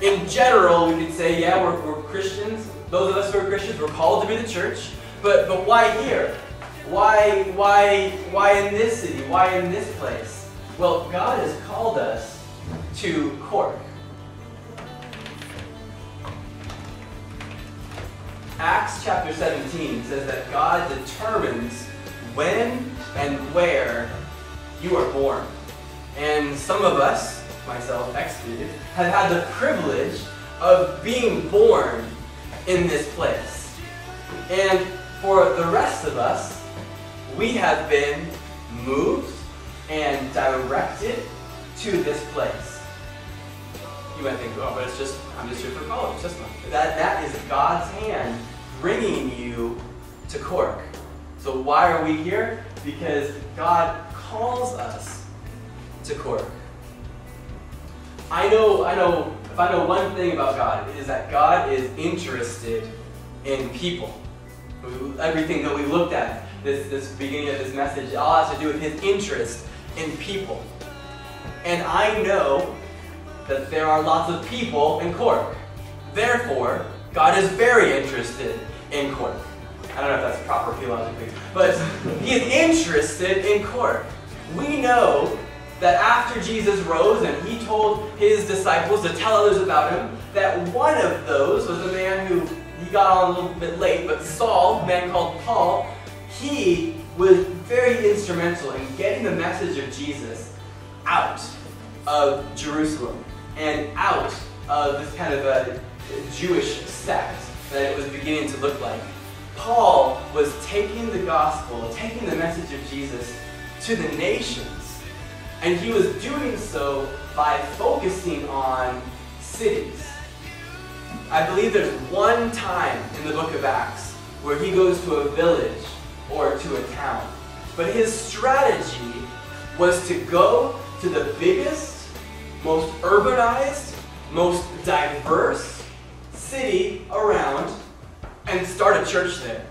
In general, we could say, yeah, we're Christians. Those of us who are Christians, we're called to be the church. But why here? Why in this city? Why in this place? Well, God has called us to Cork. Acts chapter 17 says that God determines when and where you are born. And some of us, myself excluded, have had the privilege of being born in this place. And for the rest of us, we have been moved and directed to this place. You might think, oh, but I'm just here for college. That is God's hand bringing you to Cork. So why are we here? Because God calls us to Cork. If I know one thing about God, it is that God is interested in people. Everything that we looked at, this beginning of this message, all has to do with His interest in people. And I know that there are lots of people in Cork. Therefore, God is very interested in Cork. I don't know if that's proper theologically, but He is interested in Cork. We know that after Jesus rose and He told His disciples to tell others about Him, that one of those was a man who, he got on a little bit late, but Saul, a man called Paul, he was very instrumental in getting the message of Jesus out of Jerusalem and out of this kind of a Jewish sect that it was beginning to look like. Paul was taking the gospel, taking the message of Jesus to the nations. And he was doing so by focusing on cities. I believe there's one time in the book of Acts where he goes to a village or to a town. But his strategy was to go to the biggest, most urbanized, most diverse city around and start a church there.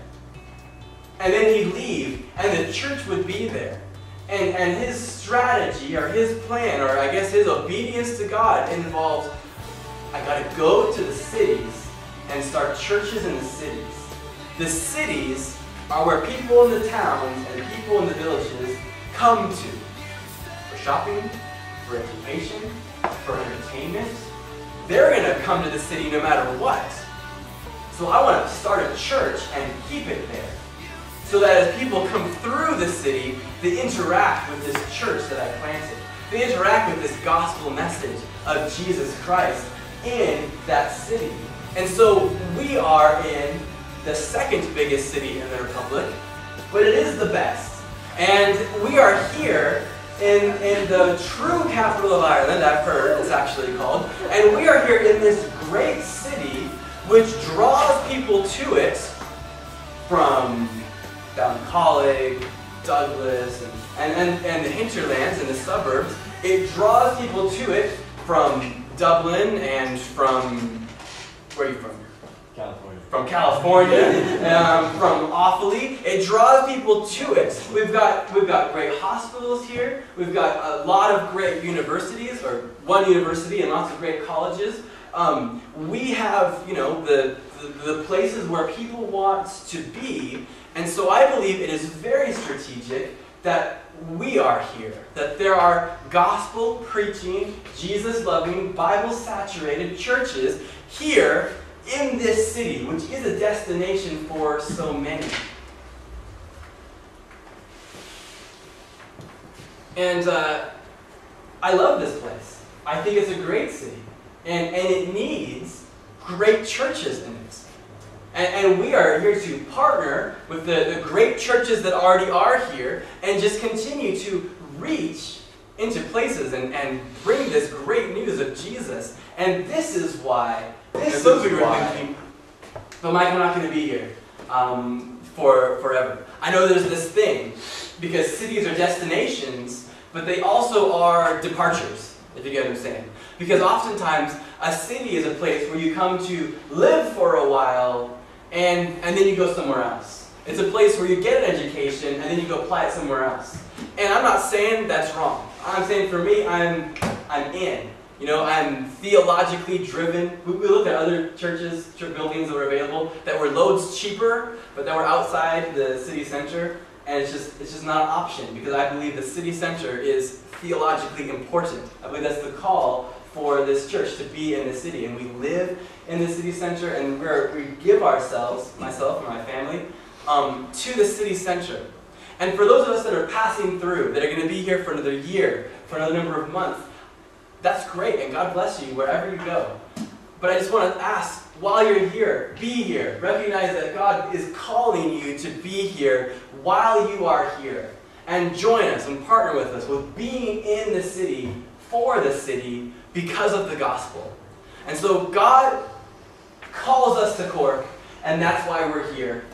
And then he'd leave and the church would be there. And his strategy, or his plan, or I guess his obedience to God involves, I gotta go to the cities and start churches in the cities. The cities are where people in the towns and people in the villages come to. For shopping, for education, for entertainment. They're gonna come to the city no matter what. So I want to start a church and keep it there. So that as people come through the city, they interact with this church that I planted. They interact with this gospel message of Jesus Christ in that city. And so we are in the second biggest city in the Republic, but it is the best. And we are here in the true capital of Ireland, I've heard it's actually called. And we are here in this great city which draws people to it from Ballincollig, Douglas, and the hinterlands and the suburbs. It draws people to it from Dublin and from, where are you from? California. From California, from Offaly. It draws people to it. We've got great hospitals here. We've got a lot of great universities, or one university and lots of great colleges. We have, the places where people want to be. And so I believe it is very strategic that we are here, that there are gospel-preaching, Jesus-loving, Bible-saturated churches here in this city, which is a destination for so many. And I love this place. I think it's a great city. And it needs great churches in it. And we are here to partner with the great churches that already are here and just continue to reach into places and bring this great news of Jesus. And this is why. But Mike, I'm not going to be here for forever. I know there's this thing, because cities are destinations, but they also are departures, if you get what I'm saying. Because oftentimes, a city is a place where you come to live for a while, and then you go somewhere else. It's a place where you get an education, and then you go apply it somewhere else. And I'm not saying that's wrong. I'm saying for me, I'm in. You know, I'm theologically driven. We looked at other churches, church buildings that were available that were loads cheaper, but that were outside the city center. And it's just not an option, because I believe the city center is theologically important. I believe that's the call for this church, to be in the city. And we live in the city center, and we give ourselves, myself and my family, to the city center. And for those of us that are passing through, that are going to be here for another year, for another number of months, that's great, and God bless you wherever you go. But I just want to ask, while you're here, be here. Recognize that God is calling you to be here while you are here. And join us and partner with us with being in the city, for the city, because of the gospel. And so God calls us to Cork, and that's why we're here.